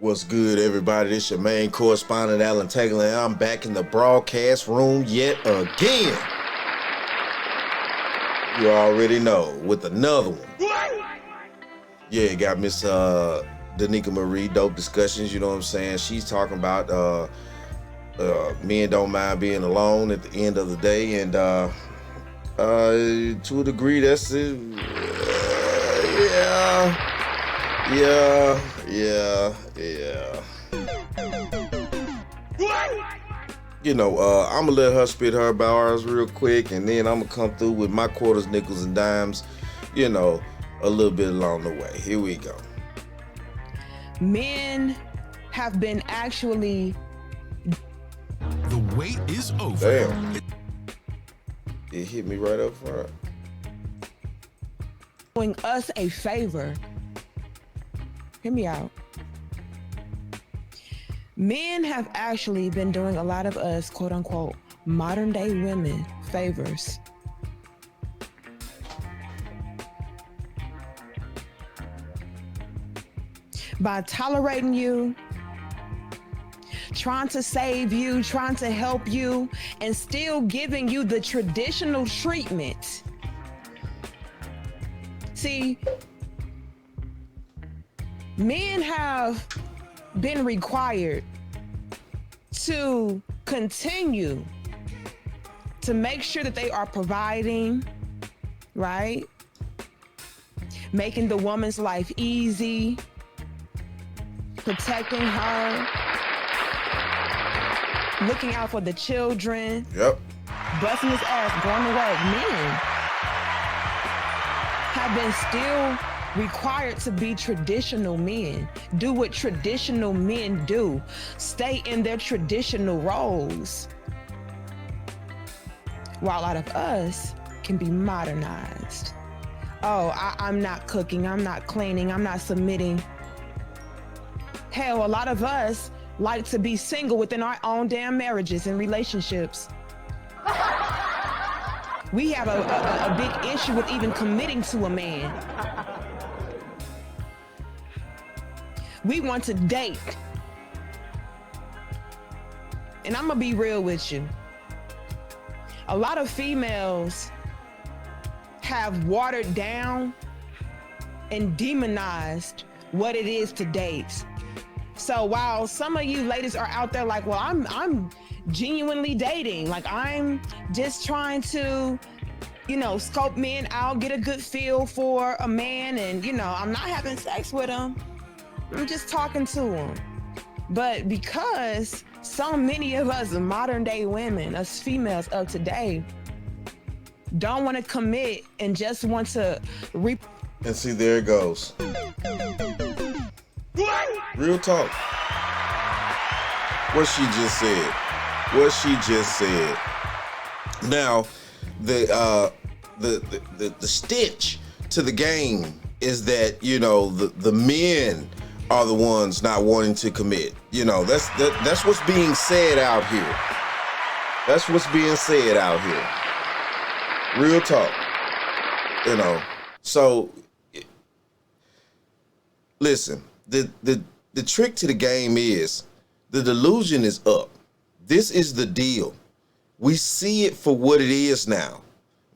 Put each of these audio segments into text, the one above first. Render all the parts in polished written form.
What's good, everybody? This your main correspondent, Alan Taylor, and I'm back in the broadcast room yet again. You already know, with another one. Yeah, got Miss Danica Marie, Dope Discussions, you know what I'm saying? She's talking about men don't mind being alone at the end of the day, and to a degree, that's it. Yeah. You know, I'm gonna let her spit her bars real quick, and then I'm gonna come through with my quarters, nickels, and dimes, you know, a little bit along the way. Here we go. Men have been actually... The wait is over. Damn. It hit me right up front. doing us a favor. Hear me out. Men have actually been doing a lot of us, quote unquote, modern day women favors. By tolerating you, trying to save you, trying to help you, and still giving you the traditional treatment. See, men have been required to continue to make sure that they are providing, right? Making the woman's life easy, protecting her, looking out for the children. Yep. Busting his ass, going to work. Men have been still required to be traditional men, do what traditional men do, stay in their traditional roles, while a lot of us can be modernized. Oh, I'm not cooking, I'm not cleaning, I'm not submitting. Hell, a lot of us like to be single within our own damn marriages and relationships. We have a big issue with even committing to a man. We want to date. And I'm gonna be real with you. A lot of females have watered down and demonized what it is to date. So while some of you ladies are out there like, well, I'm genuinely dating, like I'm just trying to, you know, scope men out, get a good feel for a man, and you know, I'm not having sex with him. I'm just talking to him. But because so many of us modern day women, us females of today, don't want to commit and just want to And see, there it goes. Real talk. What she just said. Now, the stitch to the game is that, you know, the men are the ones not wanting to commit. You know, that's what's being said out here. That's what's being said out here. Real talk. You know, so listen, the trick to the game is the delusion is up. This is the deal. We see it for what it is now.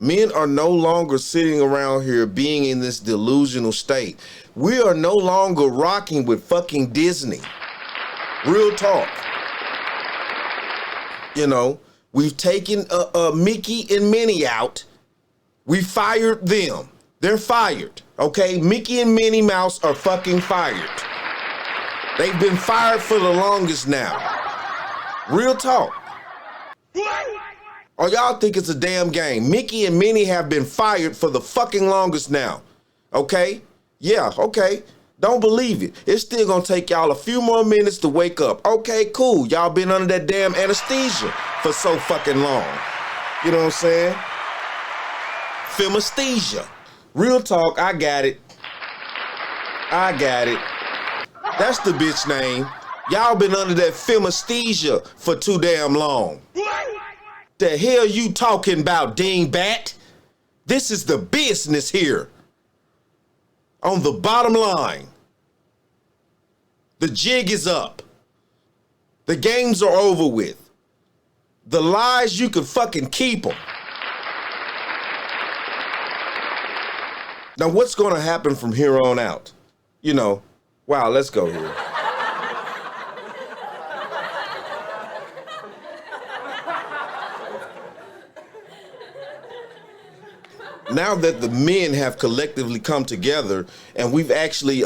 Men are no longer sitting around here being in this delusional state. We are no longer rocking with fucking Disney. Real talk. You know, we've taken Mickey and Minnie out. We fired them. They're fired. Okay, Mickey and Minnie Mouse are fucking fired. They've been fired for the longest now. Real talk. Or y'all think it's a damn game? Mickey and Minnie have been fired for the fucking longest now. Okay? Yeah, okay. Don't believe it. It's still gonna take y'all a few more minutes to wake up. Okay, cool. Y'all been under that damn anesthesia for so fucking long. You know what I'm saying? Femasthesia. Real talk, I got it. That's the bitch name. Y'all been under that femasthesia for too damn long. The hell you talking about, dingbat? This is the business here. On the bottom line. The jig is up. The games are over with. The lies, you can fucking keep them. Now, what's going to happen from here on out? You know, wow, let's go here. Now that the men have collectively come together and we've actually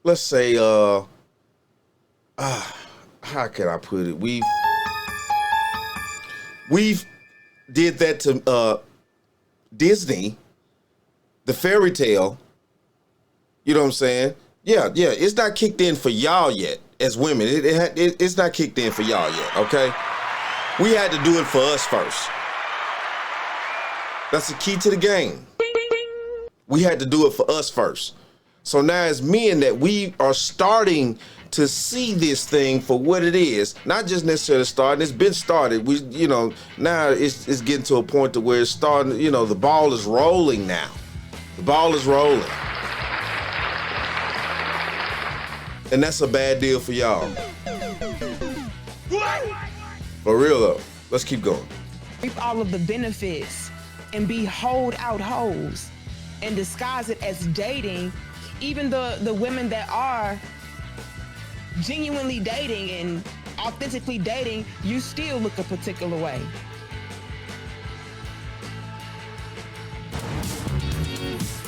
let's say how can I put it? We've did that to Disney, the fairy tale. You know what I'm saying? Yeah, it's not kicked in for y'all yet as women. It's not kicked in for y'all yet, okay? We had to do it for us first. That's the key to the game. We had to do it for us first. So now as men that we are starting to see this thing for what it is, not just necessarily starting, it's been started. We, you know, now it's getting to a point to where it's starting, you know, the ball is rolling now. The ball is rolling. And that's a bad deal for y'all. For real though, let's keep going. Reap all of the benefits and be hold out hoes and disguise it as dating. Even the women that are genuinely dating and authentically dating, you still look a particular way.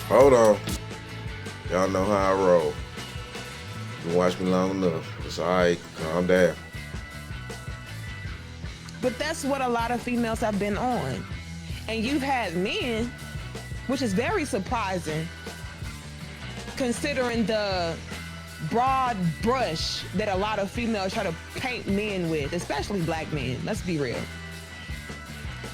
Hold on. Y'all know how I roll. You can watch me long enough. It's all right. Calm down. But that's what a lot of females have been on. And you've had men, which is very surprising, considering the broad brush that a lot of females try to paint men with, especially black men. Let's be real.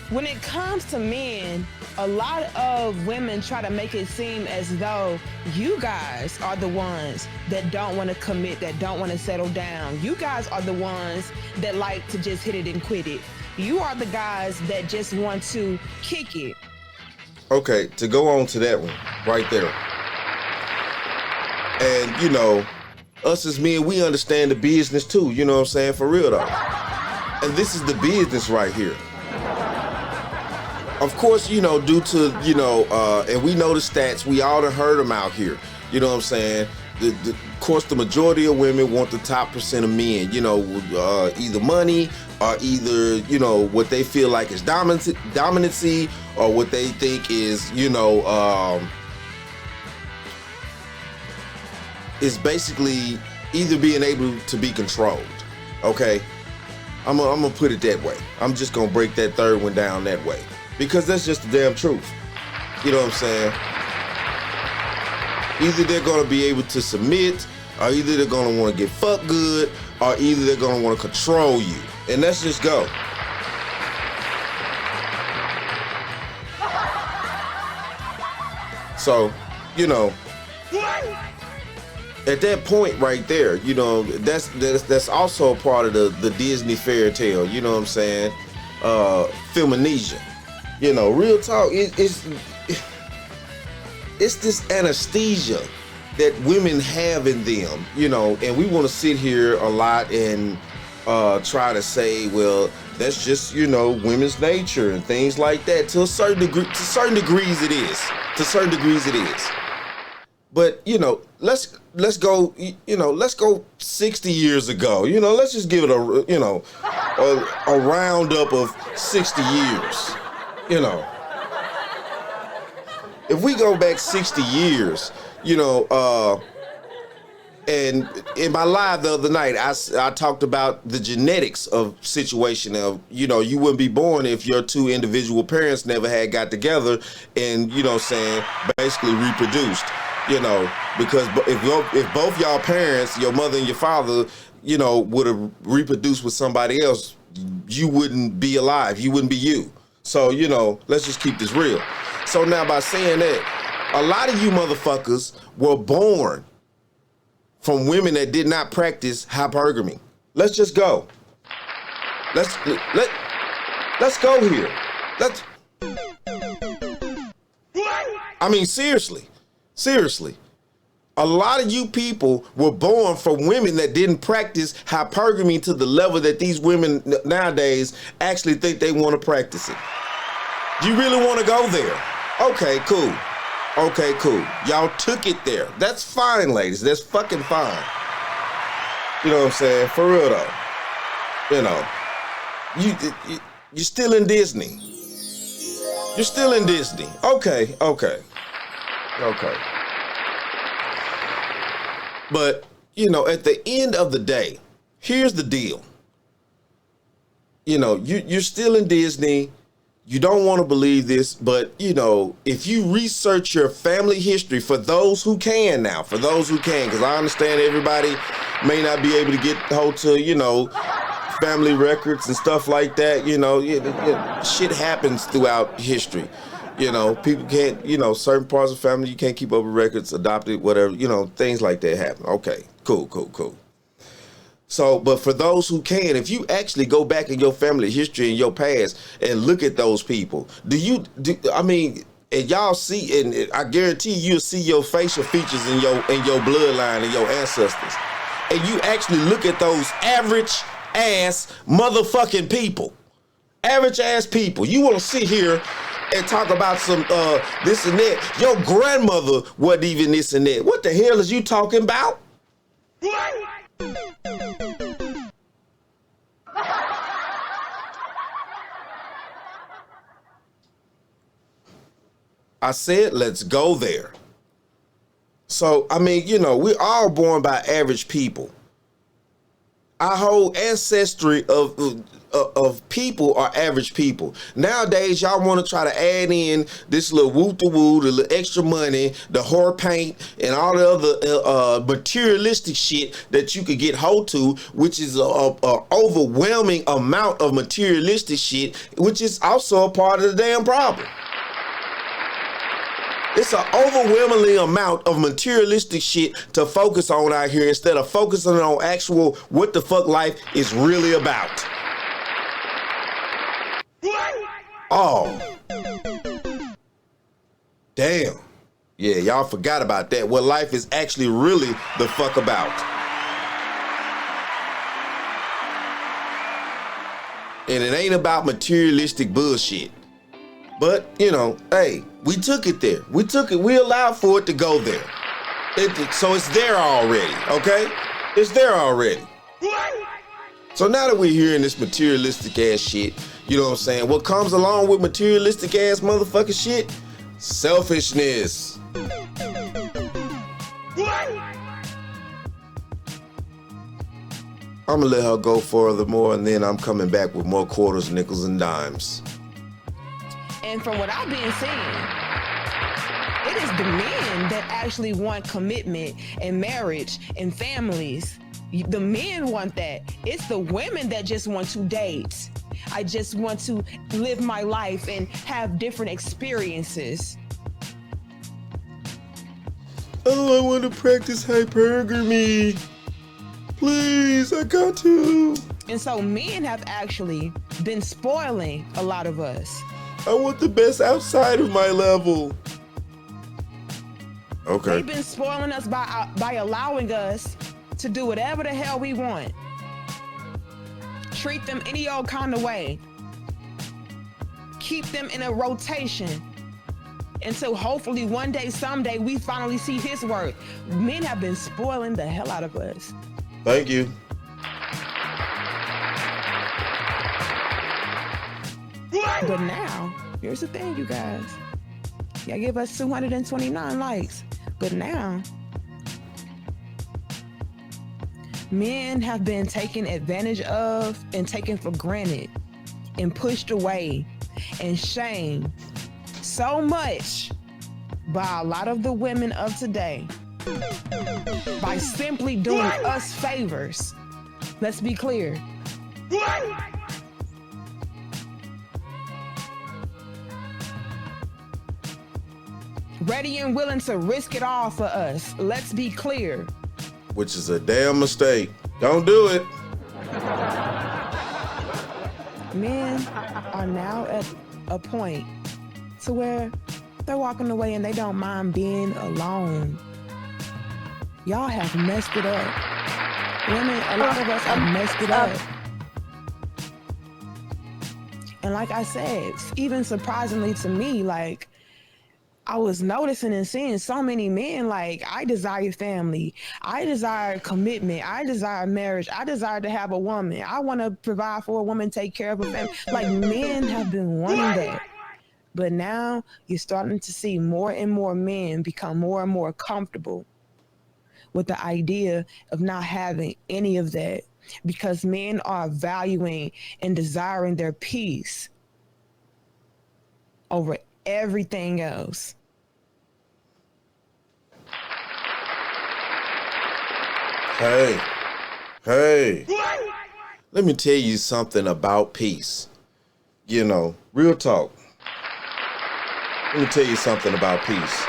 When it comes to men, a lot of women try to make it seem as though you guys are the ones that don't want to commit, that don't want to settle down. You guys are the ones that like to just hit it and quit it. You are the guys that just want to kick it. Okay, to go on to that one right there. And, you know, us as men, we understand the business too, you know what I'm saying? For real though. And this is the business right here. Of course, you know, due to, you know, and we know the stats, we all done heard them out here. You know what I'm saying? Of course, the majority of women want the top percent of men, you know, either money or either, you know, what they feel like is dominancy or what they think is, you know, is basically either being able to be controlled, okay? I'm gonna put it that way. I'm just gonna break that third one down that way. Because that's just the damn truth. You know what I'm saying? Either they're gonna be able to submit, or either they're gonna wanna get fucked good, or either they're gonna wanna control you. And let's just go. So, you know, at that point right there, you know, that's also a part of the Disney fairy tale, you know what I'm saying? Feminesia. You know, real talk, it's this anesthesia that women have in them, you know, and we want to sit here a lot and try to say, well, that's just, you know, women's nature and things like that. To certain degrees it is. To certain degrees it is. But, you know, let's go, you know, let's go 60 years ago. You know, let's just give it a, you know, a roundup of 60 years. You know, if we go back 60 years, you know, and in my live the other night, I talked about the genetics of situation of, you know, you wouldn't be born if your two individual parents never had got together and, you know, saying basically reproduced, you know, because if both y'all parents, your mother and your father, you know, would have reproduced with somebody else, you wouldn't be alive. You wouldn't be you. So, you know, let's just keep this real. So now by saying that, a lot of you motherfuckers were born from women that did not practice hypergamy. Let's just go. Let's go here. I mean, seriously. A lot of you people were born from women that didn't practice hypergamy to the level that these women nowadays actually think they want to practice it. You really want to go there? Okay, cool. Okay, cool. Y'all took it there. That's fine, ladies. That's fucking fine. You know what I'm saying? For real though. You know, you're still in Disney. You're still in Disney. Okay. But, you know, at the end of the day, here's the deal. You know, you're still in Disney. You don't want to believe this, but, you know, if you research your family history, for those who can now, because I understand everybody may not be able to get hold to, you know, family records and stuff like that. You know, shit happens throughout history. You know, people can't, you know, certain parts of family, you can't keep up with records, adopted, whatever, you know, things like that happen. Okay, cool. So, but for those who can, if you actually go back in your family history and your past and look at those people, and y'all see, and I guarantee you'll see your facial features in your bloodline and your ancestors. And you actually look at those average ass motherfucking people. Average ass people. You want to sit here and talk about some this and that. Your grandmother wasn't even this and that. What the hell is you talking about? I said, let's go there. So, I mean, you know, we're all born by average people. Our whole ancestry of people are average people. Nowadays, y'all want to try to add in this little woo-to-woo, the little extra money, the whore paint, and all the other materialistic shit that you could get hold to, which is a overwhelming amount of materialistic shit, which is also a part of the damn problem. It's an overwhelming amount of materialistic shit to focus on out here instead of focusing on actual what the fuck life is really about. Oh. Damn. Yeah, y'all forgot about that. What life is actually really the fuck about. And it ain't about materialistic bullshit. But, you know, hey, we took it there. We took it. We allowed for it to go there. So it's there already, okay? It's there already. So now that we're hearing this materialistic ass shit, you know what I'm saying? What comes along with materialistic ass motherfucking shit? Selfishness. I'm gonna let her go furthermore, and then I'm coming back with more quarters, nickels, and dimes. And from what I've been seeing, it is the men that actually want commitment and marriage and families. The men want that. It's the women that just want to date. I just want to live my life and have different experiences. Oh, I want to practice hypergamy. Please, I got to. And so men have actually been spoiling a lot of us. I want the best outside of my level. Okay. They've been spoiling us by allowing us to do whatever the hell we want. Treat them any old kind of way. Keep them in a rotation until hopefully one day, someday, we finally see his work. Men have been spoiling the hell out of us. Thank you. But now, here's the thing, you guys. Y'all give us 229 likes. But now, men have been taken advantage of and taken for granted and pushed away and shamed so much by a lot of the women of today by simply doing us favors. Let's be clear. Ready and willing to risk it all for us. Let's be clear. Which is a damn mistake. Don't do it. Men are now at a point to where they're walking away and they don't mind being alone. Y'all have messed it up. Women, a lot of us have messed it up. And like I said, even surprisingly to me, like, I was noticing and seeing so many men, like, I desire family. I desire commitment. I desire marriage. I desire to have a woman. I want to provide for a woman, take care of a family. Like, men have been wanting that. But now you're starting to see more and more men become more and more comfortable with the idea of not having any of that, because men are valuing and desiring their peace over everything else. Hey, let me tell you something about peace. You know, real talk. Let me tell you something about peace.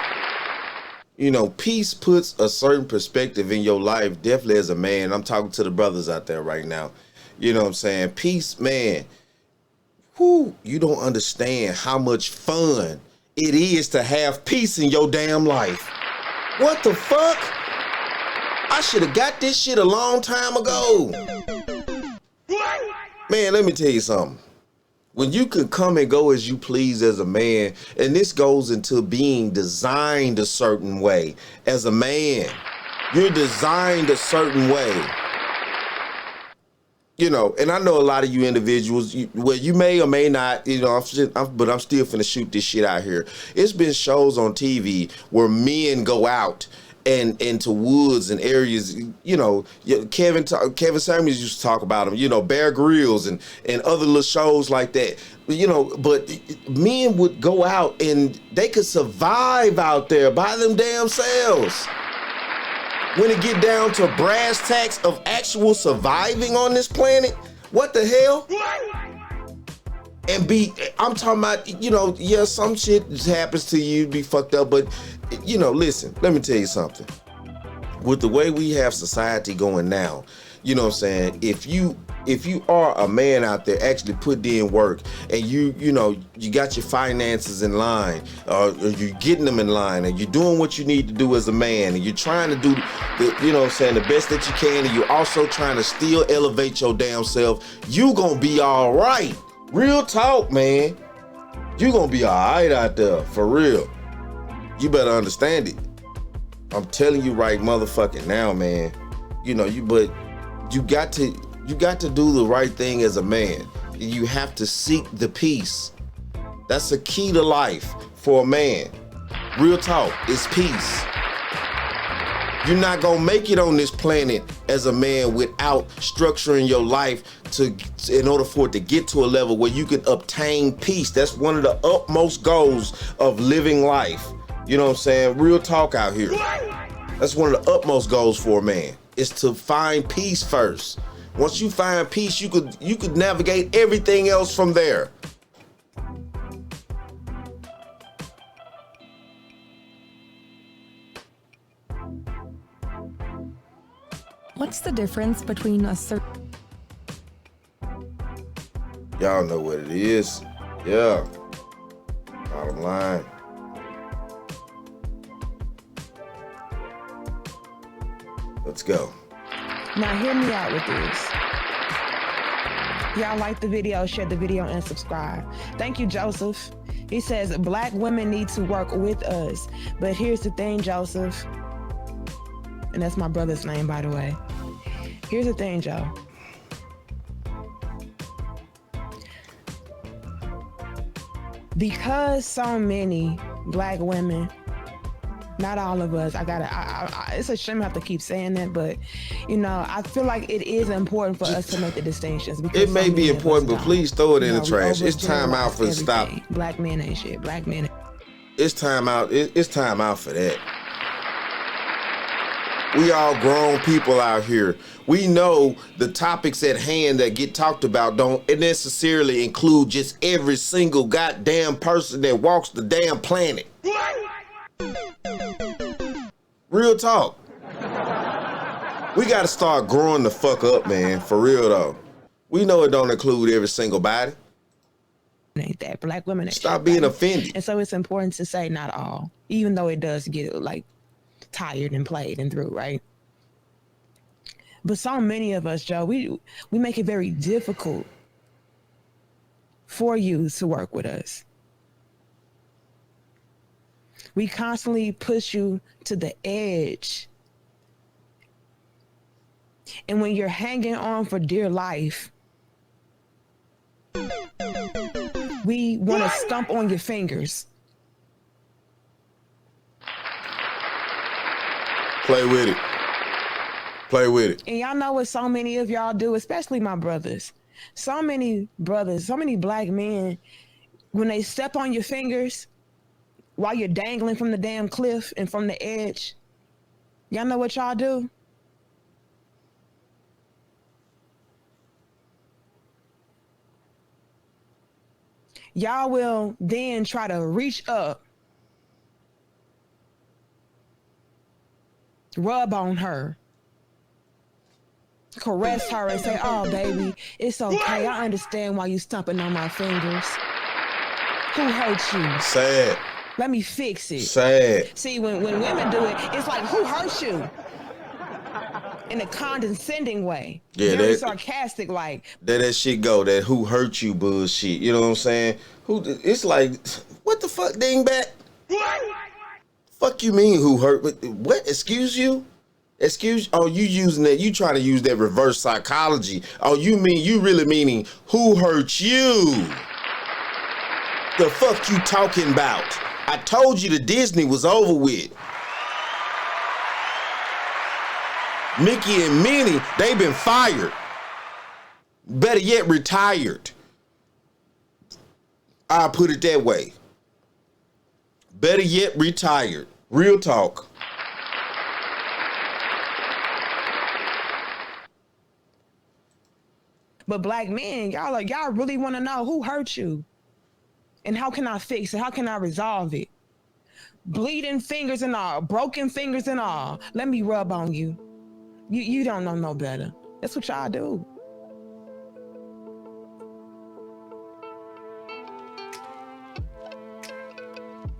You know, peace puts a certain perspective in your life, definitely as a man. I'm talking to the brothers out there right now. You know what I'm saying? Peace, man. Whoo, you don't understand how much fun it is to have peace in your damn life. What the fuck? I should have got this shit a long time ago. Man, let me tell you something. When you can come and go as you please as a man, and this goes into being designed a certain way as a man, you're designed a certain way. You know, and I know a lot of you individuals, you may or may not, you know, but I'm still finna shoot this shit out here. It's been shows on TV where men go out and into woods and areas, you know, Kevin Samuels used to talk about them, you know, Bear Grylls and other little shows like that, you know, but men would go out and they could survive out there by them damn selves. When it get down to brass tacks of actual surviving on this planet, what the hell? And I'm talking about, you know, yeah, some shit happens to you, be fucked up, but, you know, listen, let me tell you something. With the way we have society going now, you know what I'm saying, if you are a man out there actually put in work and you know, you got your finances in line, or you're getting them in line, and you're doing what you need to do as a man, and you're trying to do you know what I'm saying, the best that you can, and you're also trying to still elevate your damn self, you gonna be all right. Real talk, man. You gonna be all right out there, for real. You better understand it. I'm telling you right motherfucking now, man. You know, but you got to do the right thing as a man. You have to seek the peace. That's the key to life for a man. Real talk, it's peace. You're not gonna make it on this planet as a man without structuring your life in order for it to get to a level where you can obtain peace. That's one of the utmost goals of living life. You know what I'm saying? Real talk out here. That's one of the utmost goals for a man, is to find peace first. Once you find peace, you could navigate everything else from there. What's the difference between a certain... Y'all know what it is. Yeah. Bottom line. Let's go. Now hear me out with this. Y'all like the video, share the video, and subscribe. Thank you, Joseph. He says, Black women need to work with us. But here's the thing, Joseph. And that's my brother's name, by the way. Here's the thing, Joe. Because so many Black women, not all of us, it's a shame I have to keep saying that, but, you know, I feel like it is important for us to make the distinctions. Because it may be important, but please throw it in the trash. It's time out for stop. Black men ain't shit. Black men. It's time out. It's time out for that. We all grown people out here. We know the topics at hand that get talked about don't necessarily include just every single goddamn person that walks the damn planet. Real talk. We got to start growing the fuck up, man. For real, though. We know it don't include every single body. Ain't that. Black women ain't Stop being offended. And so it's important to say not all, even though it does get, like, tired and played and through, right? But so many of us, Joe, we make it very difficult for you to work with us. We constantly push you to the edge. And when you're hanging on for dear life, we want to stomp on your fingers. Play with it. Play with it. And y'all know what so many of y'all do, especially my brothers. So many brothers, so many black men, when they step on your fingers while you're dangling from the damn cliff and from the edge, y'all know what y'all do? Y'all will then try to reach up, rub on her, caress her and say, oh, baby, it's okay. I understand why you stomping on my fingers. Who hurt you? Sad. Let me fix it. Sad. See, when women do it, it's like, who hurt you? In a condescending way. Yeah, very sarcastic, like. That shit go, that who hurt you bullshit. You know what I'm saying? It's like, what the fuck, dingbat? Fuck you mean who hurt? What? Excuse you? Oh, you using that? You trying to use that reverse psychology? Oh, you really meaning who hurt you? The fuck you talking about? I told you the Disney was over with. Mickey and Minnie, they been fired. Better yet, retired. I'll put it that way. Better yet, retired. Real talk. But black men, y'all really want to know who hurt you? And how can I fix it? How can I resolve it? Bleeding fingers and all, broken fingers and all. Let me rub on you. You don't know no better. That's what y'all do.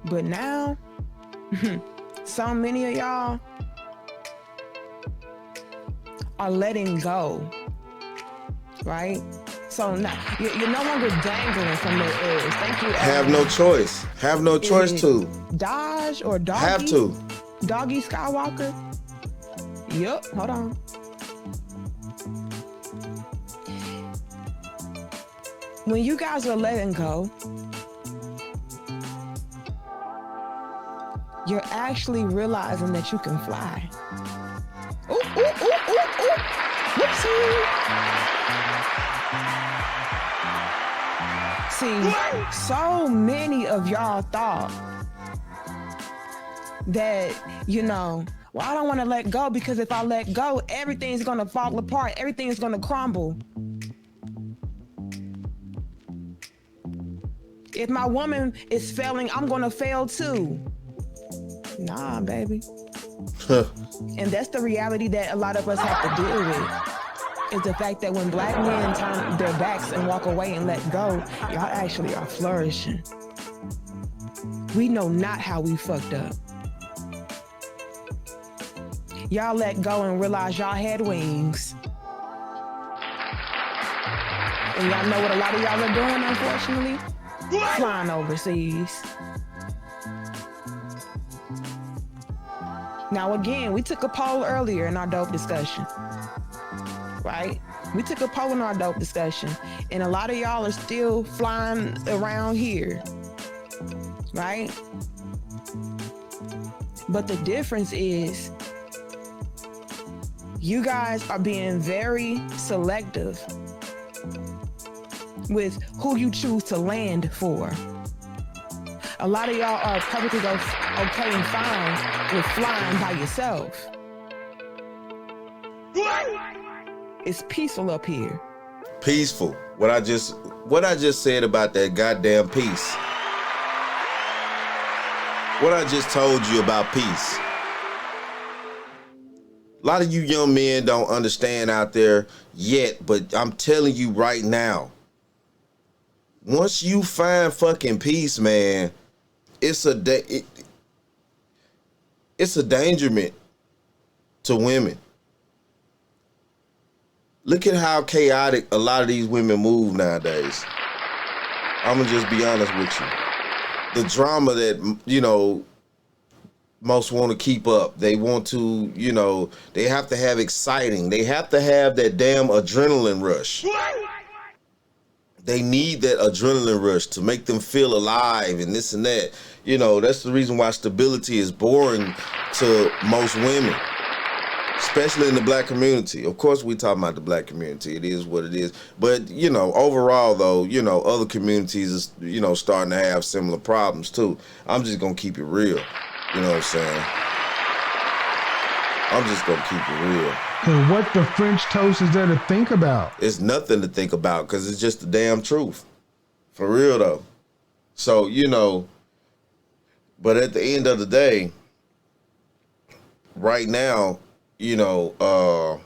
But now, so many of y'all are letting go, right? So now you're no longer dangling from the edge. Thank you. Have no choice. Have no choice to. Dodge or Doggy? Have to. Doggy Skywalker? Yup, hold on. When you guys are letting go, you're actually realizing that you can fly. Ooh, ooh, ooh, ooh, ooh. Whoopsie. See, so many of y'all thought that, well, I don't want to let go because if I let go, everything's going to fall apart. Everything's going to crumble. If my woman is failing, I'm going to fail too. Nah, baby. And that's the reality that a lot of us have to deal with. Is the fact that when black men turn their backs and walk away and let go, y'all actually are flourishing. We know not how we fucked up. Y'all let go and realize y'all had wings. And y'all know what a lot of y'all are doing, unfortunately? Flying overseas. Now, again, we took a poll earlier in our dope discussion, right? We took a poll in our dope discussion, and a lot of y'all are still flying around here, right? But the difference is you guys are being very selective with who you choose to land for. A lot of y'all are perfectly okay and fine with flying by yourself. It's peaceful up here. Peaceful. What I just said about that goddamn peace. What I just told you about peace. A lot of you young men don't understand out there yet, but I'm telling you right now, once you find fucking peace, man, it's a day. it's a dangerment to women. Look at how chaotic a lot of these women move nowadays. I'm gonna just be honest with you. The drama that, you know, most want to keep up. They want to, you know, they have to have exciting. They have to have that damn adrenaline rush. They need that adrenaline rush to make them feel alive and this and that. You know, that's the reason why stability is boring to most women, especially in the black community. Of course, we talking about the black community. It is what it is. But, you know, overall, though, you know, other communities is, you know, starting to have similar problems, too. I'm just going to keep it real. You know what I'm saying? I'm just going to keep it real. And what the French toast is there to think about? It's nothing to think about because it's just the damn truth. For real, though. So, you know, but at the end of the day, right now, you know,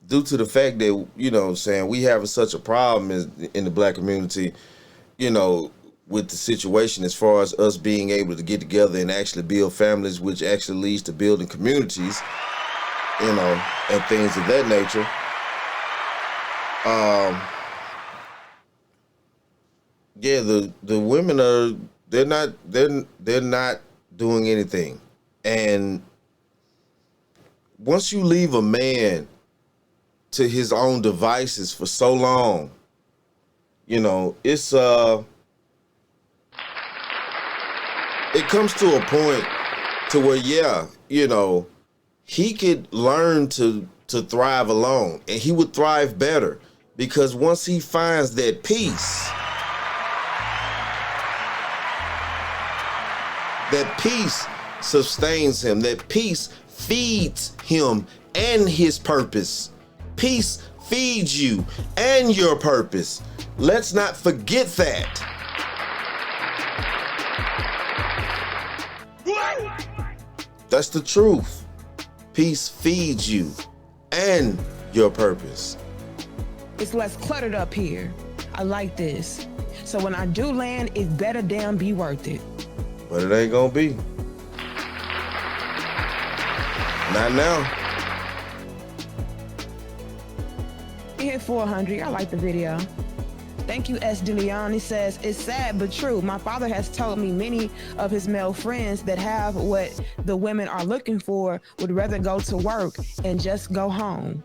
due to the fact that, you know what I'm saying, we having such a problem in the black community, you know, with the situation as far as us being able to get together and actually build families, which actually leads to building communities, you know, and things of that nature. Yeah, the women are, they're not doing anything. And once you leave a man to his own devices for so long, you know, it's it comes to a point to where, yeah, you know, he could learn to thrive alone, and he would thrive better because once he finds that peace, that peace sustains him, that peace feeds him and his purpose. Peace feeds you and your purpose. Let's not forget that. That's the truth. Peace feeds you and your purpose. It's less cluttered up here. I like this. So when I do land, it better damn be worth it. But it ain't gonna be. Not now. It hit 400. I like the video. Thank you, S. DeLeon. He says, it's sad but true. My father has told me many of his male friends that have what the women are looking for would rather go to work and just go home.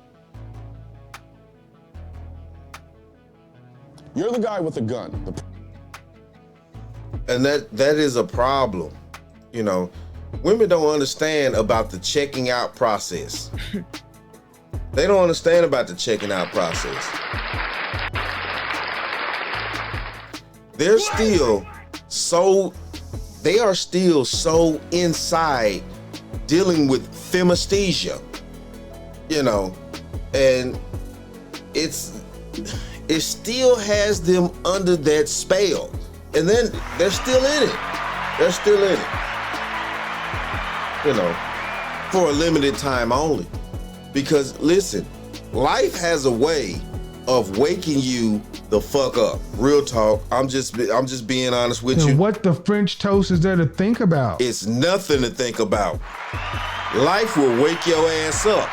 You're the guy with the gun. And that is a problem. You know, women don't understand about the checking out process. They don't understand about the checking out process. They are still so inside dealing with femesthesia, you know, and it still has them under that spell. And then they're still in it. They're still in it, you know, for a limited time only. Because listen, life has a way of waking you the fuck up. Real talk. I'm just being honest with you. And what the French toast is there to think about? It's nothing to think about. Life will wake your ass up.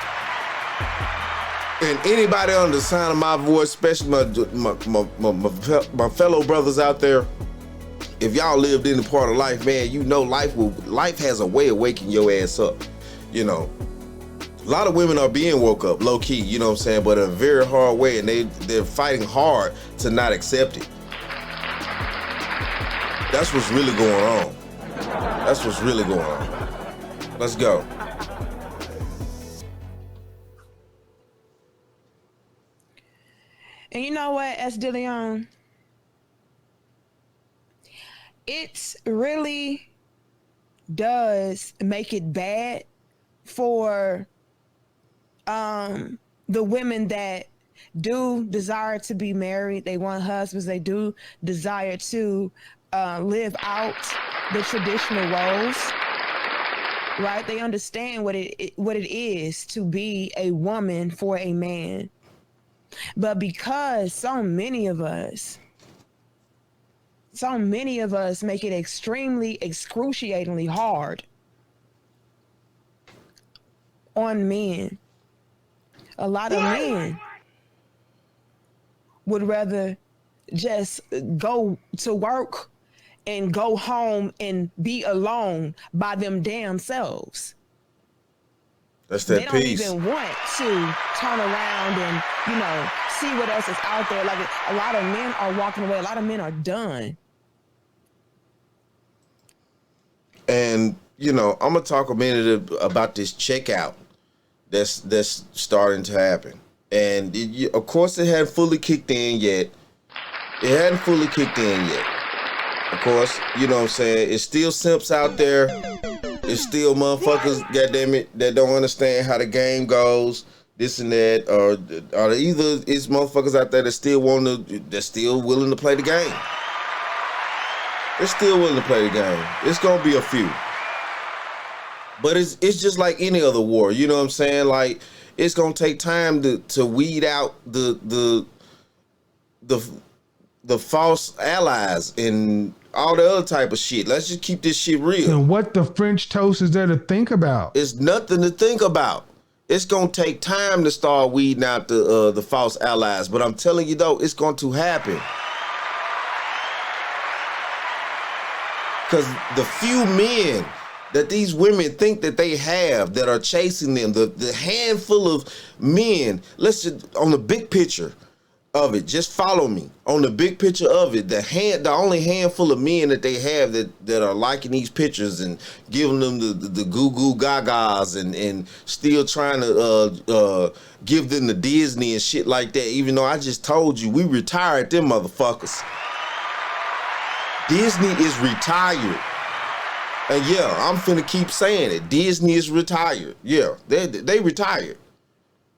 And anybody on the sound of my voice, especially my fellow brothers out there, if y'all lived any part of life, man, you know life has a way of waking your ass up. You know, a lot of women are being woke up, low key, you know what I'm saying, but in a very hard way, and they're fighting hard to not accept it. That's what's really going on. That's what's really going on. Let's go. And you know what, S. DeLeon? It really does make it bad for the women that do desire to be married. They want husbands. They do desire to live out the traditional roles, right? They understand what it is to be a woman for a man. But because so many of us so many of us make it extremely, excruciatingly hard on men. A lot of men would rather just go to work and go home and be alone by them damn selves. That's that they don't peace. even want to turn around and, you know, see what else is out there. Like, a lot of men are walking away. A lot of men are done. And, you know, I'm going to talk a minute about this checkout that's starting to happen. And, of course, it hadn't fully kicked in yet. Of course, you know what I'm saying? It's still simps out there. It's still motherfuckers, goddammit, that don't understand how the game goes, this and that, or either it's motherfuckers out there that still that's still willing to play the game. They're still willing to play the game. It's gonna be a few. But it's just like any other war, you know what I'm saying? Like, it's gonna take time to weed out the false allies and all the other type of shit. Let's just keep this shit real. And what the French toast is there to think about? It's nothing to think about. It's gonna take time to start weeding out the false allies. But I'm telling you though, it's going to happen. Because the few men that these women think that they have that are chasing them, the handful of men, let's just, on the big picture of it, just follow me. On the big picture of it, the only handful of men that they have that are liking these pictures and giving them the goo goo gagas and still trying to give them the Disney and shit like that, even though I just told you we retired them motherfuckers. Disney is retired. And yeah, I'm finna keep saying it. Disney is retired. Yeah, they retired.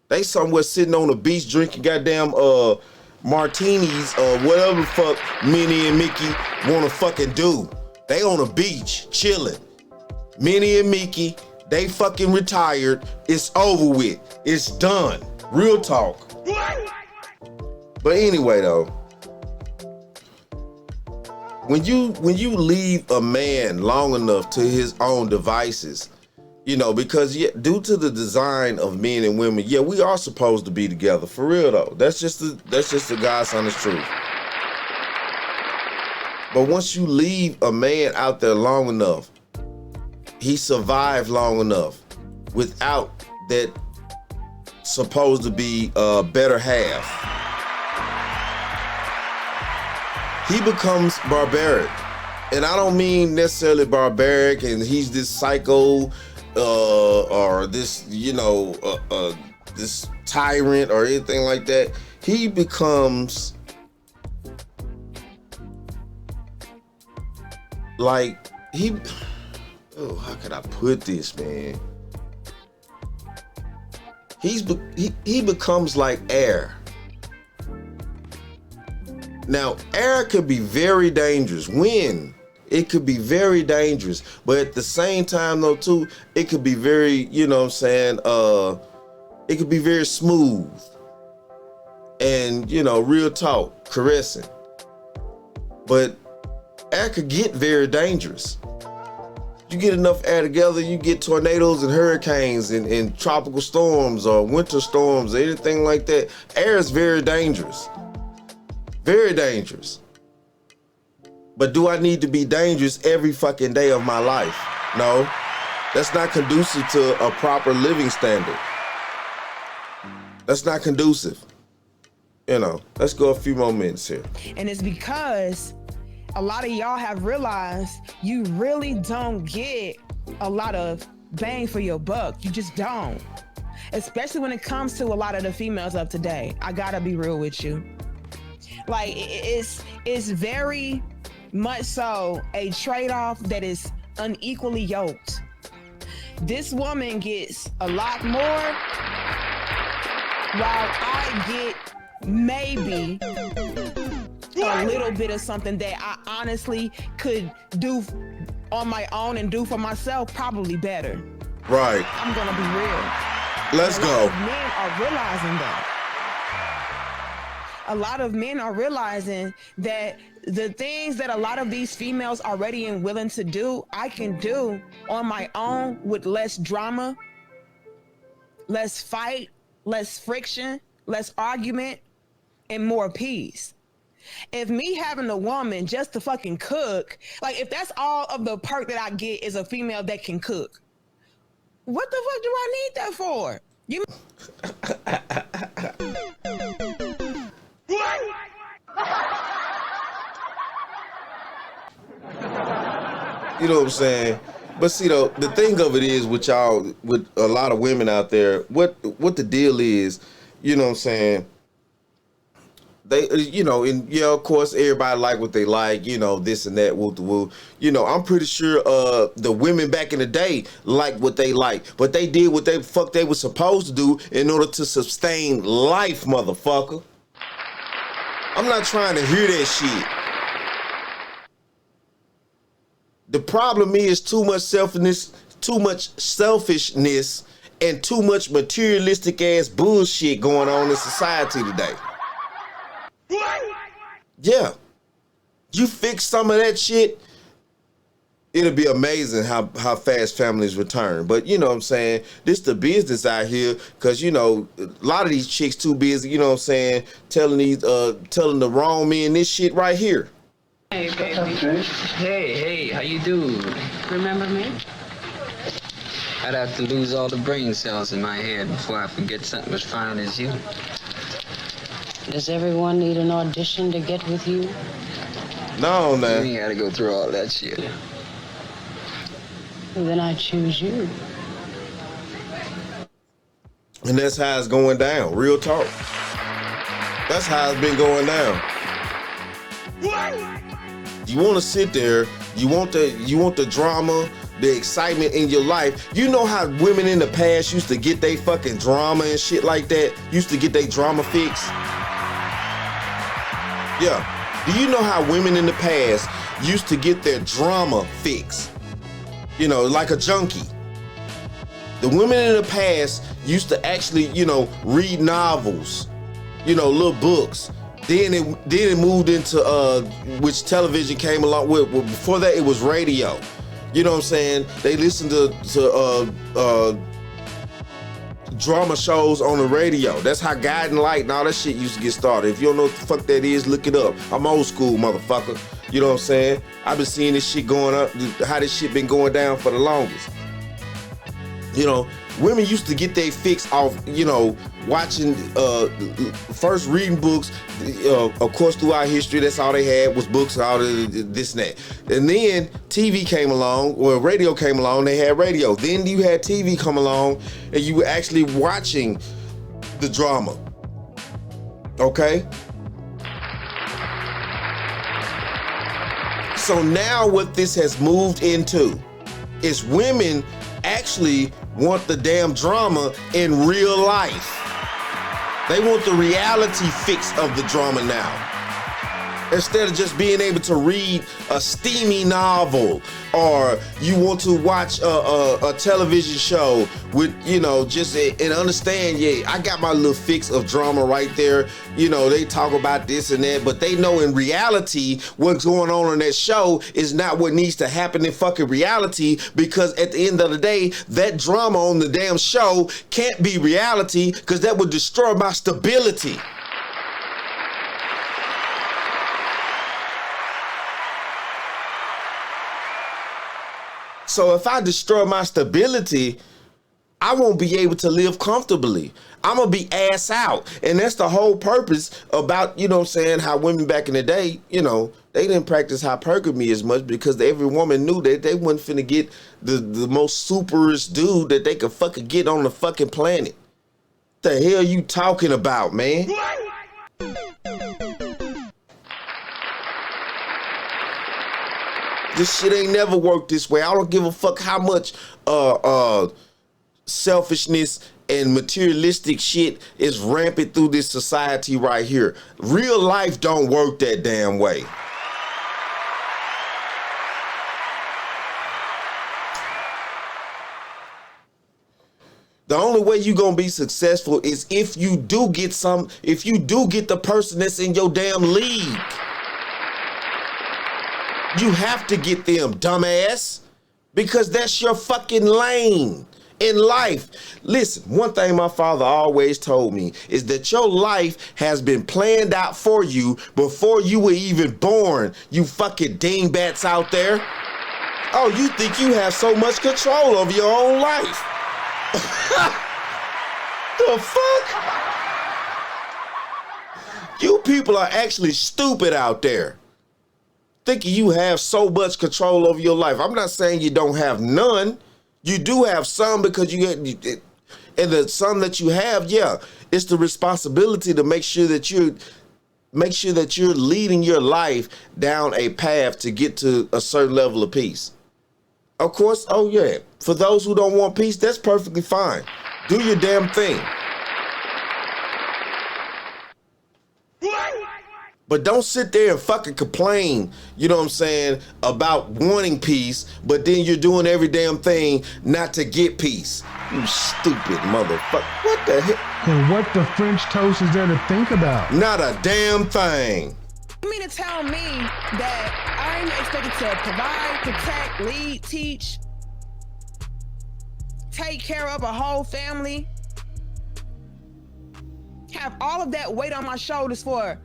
They somewhere sitting on the beach drinking goddamn martinis or whatever the fuck Minnie and Mickey wanna fucking do. They on the beach chilling. Minnie and Mickey, they fucking retired. It's over with. It's done. Real talk. But anyway though, when you leave a man long enough to his own devices, you know, because due to the design of men and women, yeah, we are supposed to be together for real though. That's just the God's honest truth. But once you leave a man out there long enough, he survived long enough without that supposed to be better half. He becomes barbaric. And I don't mean necessarily barbaric and he's this psycho or this, you know, this tyrant or anything like that. He becomes like, how can I put this, man? He becomes like air. Now, air could be very dangerous. Wind, it could be very dangerous. But at the same time, though, too, it could be very, you know what I'm saying, it could be very smooth. And, you know, real talk, caressing. But air could get very dangerous. You get enough air together, you get tornadoes and hurricanes and tropical storms or winter storms or anything like that. Air is very dangerous. Very dangerous. But do I need to be dangerous every fucking day of my life? No. That's not conducive to a proper living standard. That's not conducive. You know, let's go a few more minutes here. And it's because a lot of y'all have realized you really don't get a lot of bang for your buck. You just don't. Especially when it comes to a lot of the females of today. I gotta be real with you. Like, it's very much so a trade-off that is unequally yoked. This woman gets a lot more, while I get maybe a little bit of something that I honestly could do on my own and do for myself probably better. Right. I'm gonna be real. Let's go. Men are realizing that. a lot of men are realizing that the things that a lot of these females are ready and willing to do, I can do on my own with less drama, less fight, less friction, less argument, and more peace. If me having a woman just to fucking cook, like if that's all of the perk that I get is a female that can cook, what the fuck do I need that for? You You know what I'm saying? But see, though, the thing of it is with y'all, with a lot of women out there, what the deal is, you know what I'm saying? They, you know, and yeah, of course, everybody like what they like, you know, this and that, woo the woo. You know, I'm pretty sure the women back in the day liked what they liked, but they did what they fuck they were supposed to do in order to sustain life, motherfucker. I'm not trying to hear that shit. The problem is too much selfishness, and too much materialistic ass bullshit going on in society today. Yeah. You fix some of that shit, it'll be amazing how fast families return. But you know what I'm saying? This the business out here, cause you know, a lot of these chicks too busy, you know what I'm saying, telling the wrong men this shit right here. Hey, baby. Hey, how you do? Remember me? I'd have to lose all the brain cells in my head before I forget something as fine as you. Does everyone need an audition to get with you? No, man. You ain't gotta go through all that shit. Well, then I choose you. And that's how it's going down. Real talk. That's how it's been going down. You want to sit there, you want the drama, the excitement in your life. You know how women in the past used to get their fucking drama and shit like that? Used to get their drama fix? Yeah. Do you know how women in the past used to get their drama fix? You know, like a junkie. The women in the past used to actually, you know, read novels, you know, little books. Then it moved into which television came along with. Well, before that, it was radio. You know what I'm saying? They listened to drama shows on the radio. That's how Guiding Light and all that shit used to get started. If you don't know what the fuck that is, look it up. I'm old school, motherfucker. You know what I'm saying? I've been seeing this shit going up, how this shit been going down for the longest. You know, women used to get their fix off, you know, watching, first reading books. Of course, throughout history, that's all they had was books, all this and that. And then TV came along, or radio came along, they had radio. Then you had TV come along, and you were actually watching the drama. Okay? So now what this has moved into is women actually want the damn drama in real life. They want the reality fix of the drama now. Instead of just being able to read a steamy novel, or you want to watch a television show with, you know, just and understand, yeah, I got my little fix of drama right there. You know, they talk about this and that, but they know in reality what's going on in that show is not what needs to happen in fucking reality, because at the end of the day, that drama on the damn show can't be reality, because that would destroy my stability. So if I destroy my stability, I won't be able to live comfortably. I'm going to be ass out. And that's the whole purpose about, you know what I'm saying, how women back in the day, you know, they didn't practice hypergamy as much, because every woman knew that they wasn't finna get the most superest dude that they could fucking get on the fucking planet. The hell you talking about, man? This shit ain't never worked this way. I don't give a fuck how much selfishness and materialistic shit is rampant through this society right here. Real life don't work that damn way. The only way you gonna be successful is if you do get the person that's in your damn league. You have to get them, dumbass, because that's your fucking lane in life. Listen, one thing my father always told me is that your life has been planned out for you before you were even born, you fucking dingbats out there. Oh, you think you have so much control over your own life? The fuck? You people are actually stupid out there, thinking you have so much control over your life. I'm not saying you don't have none. You do have some, because and the some that you have, yeah, it's the responsibility to make sure that you're leading your life down a path to get to a certain level of peace. Of course, oh yeah, for those who don't want peace, that's perfectly fine. Do your damn thing. But don't sit there and fucking complain, you know what I'm saying, about wanting peace, but then you're doing every damn thing not to get peace. You stupid motherfucker. What the hell? And what the French toast is there to think about? Not a damn thing. You mean to tell me that I'm expected to provide, protect, lead, teach, take care of a whole family, have all of that weight on my shoulders for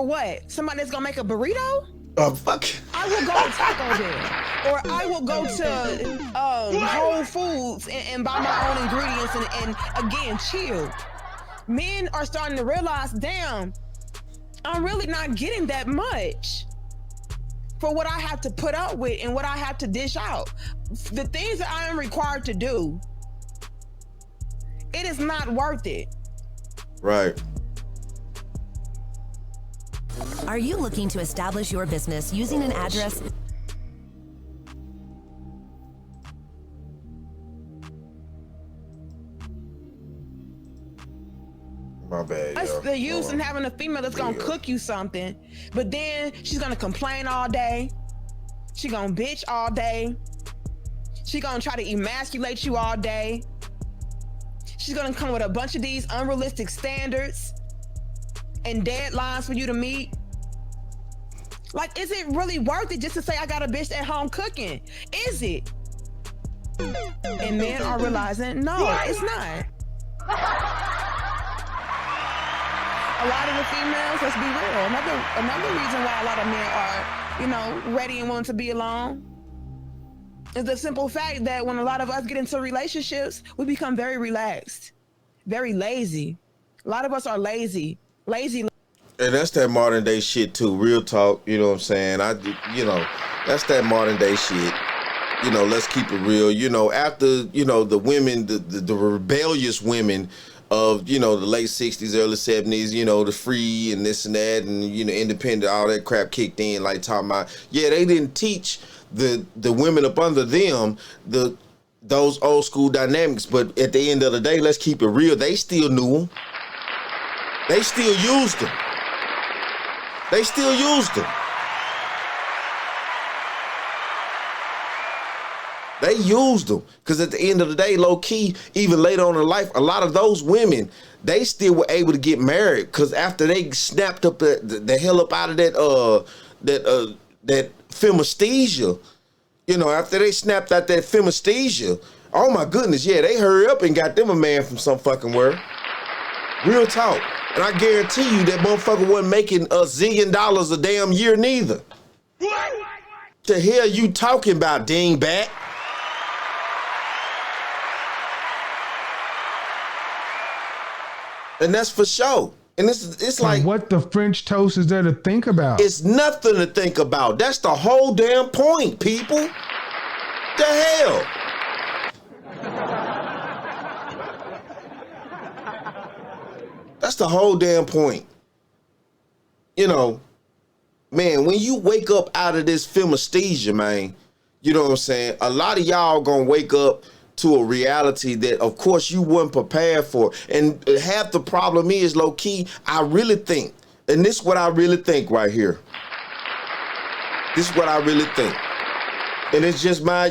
what? Somebody that's gonna make a burrito? Oh, fuck. I will go to Taco Bell, or I will go to Whole Foods and buy my own ingredients and again, chill. Men are starting to realize, damn, I'm really not getting that much for what I have to put up with and what I have to dish out. The things that I am required to do, it is not worth it. Right. Are you looking to establish your business using an address? My bad, That's yo. the use in having a female that's gonna cook you something, but then she's gonna complain all day. She gonna bitch all day. She gonna try to emasculate you all day. She's gonna come with a bunch of these unrealistic standards and deadlines for you to meet. Like, is it really worth it just to say I got a bitch at home cooking? Is it? And men are realizing, no, it's not. A lot of the females, let's be real, another reason why a lot of men are, ready and willing to be alone is the simple fact that when a lot of us get into relationships, we become very relaxed, very lazy. A lot of us are lazy. And that's that modern day shit too. Real talk, you know what I'm saying? That's that modern day shit. Let's keep it real. After, the women, the rebellious women of, the late 60s, early 70s, the free and this and that and, independent, all that crap kicked in, like talking about, yeah, they didn't teach the women up under them those old school dynamics, but at the end of the day, let's keep it real, they still knew them. They still used them. They used them because at the end of the day, low key, even later on in life, a lot of those women, they still were able to get married because after they snapped up the hell up out of that femisthesia, after they snapped out that femisthesia, oh my goodness, yeah, they hurry up and got them a man from some fucking word. Real talk. And I guarantee you that motherfucker wasn't making $1 zillion a damn year neither. The hell you talking about, dingbat? And that's for sure. And it's like, what the French toast is there to think about? It's nothing to think about. That's the whole damn point, people. The hell? That's the whole damn point. Man, when you wake up out of this femisthesia, man, you know what I'm saying? A lot of y'all gonna wake up to a reality that, of course, you weren't prepared for. And half the problem is, low key, I really think, and this is what I really think right here. This is what I really think. And it's just my,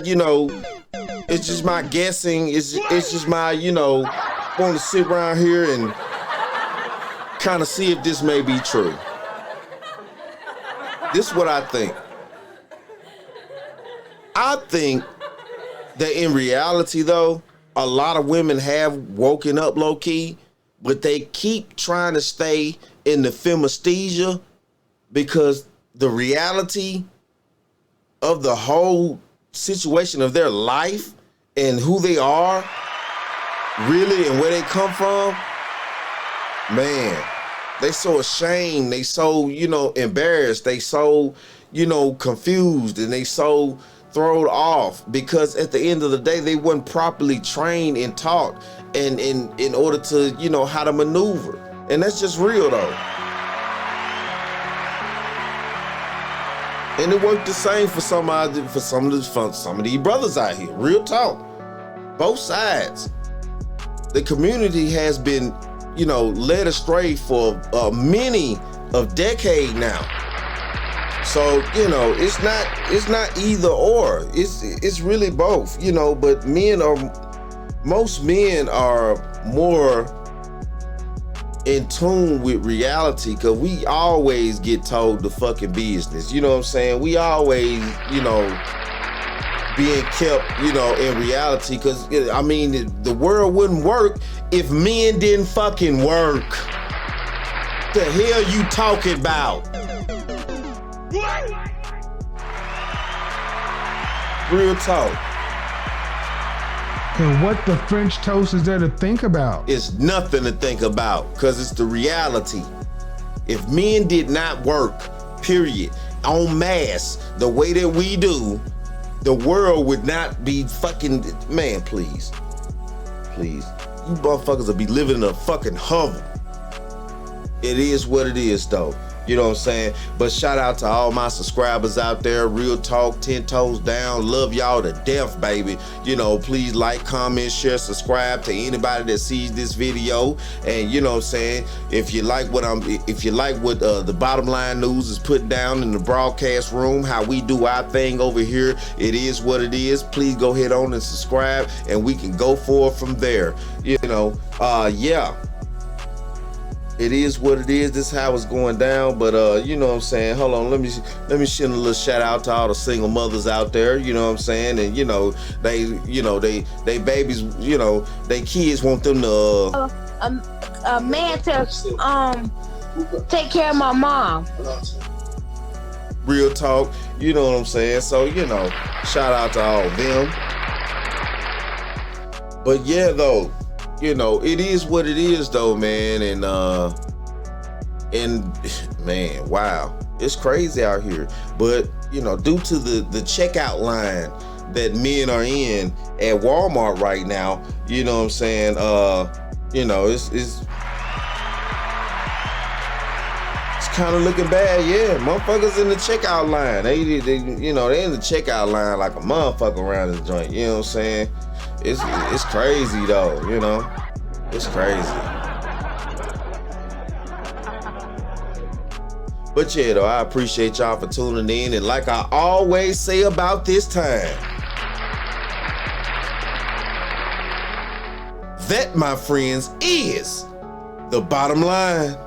It's just my guessing. It's just my, want to sit around here and kind of see if this may be true. This is what I think. I think that in reality, though, a lot of women have woken up low-key, but they keep trying to stay in the femesthesia because the reality of the whole situation of their life and who they are, really, and where they come from, man, they so ashamed, they so, embarrassed, they so, confused, and they so thrown off because at the end of the day, they weren't properly trained and taught and in order to, how to maneuver. And that's just real though. And it worked the same for some of these brothers out here. Real talk. Both sides. The community has been, led astray for many of decades now. So, it's not either or. It's really both, but most men are more in tune with reality because we always get told the fucking business. You know what I'm saying? We always, being kept, in reality because, the world wouldn't work if men didn't fucking work. The hell you talking about? Real talk. And what the French toast is there to think about? It's nothing to think about because it's the reality. If men did not work, period, en masse, the way that we do, the world would not be fucking, man, please. You motherfuckers would be living in a fucking hovel. It is what it is though. You know what I'm saying? But shout out to all my subscribers out there. Real talk, 10 toes down. Love y'all to death, baby. Please like, comment, share, subscribe to anybody that sees this video. And you know what I'm saying? If you like what the Bottom Line News is putting down in the broadcast room, how we do our thing over here, it is what it is. Please go ahead on and subscribe and we can go forward from there. Yeah. It is what it is. This is how it's going down. But you know what I'm saying? Hold on, let me send a little shout out to all the single mothers out there. You know what I'm saying? And they babies, they kids want them to a man to take care of my mom. Real talk. You know what I'm saying? So shout out to all of them. But yeah, though. It is what it is though, man. And man, wow, it's crazy out here. But due to the checkout line that men are in at Walmart right now, you know what I'm saying? It's kind of looking bad. Yeah, motherfuckers in the checkout line. They in the checkout line like a motherfucker around this joint. You know what I'm saying? It's crazy though, it's crazy. But yeah, though, I appreciate y'all for tuning in. And like I always say about this time, that, my friends, is the bottom line.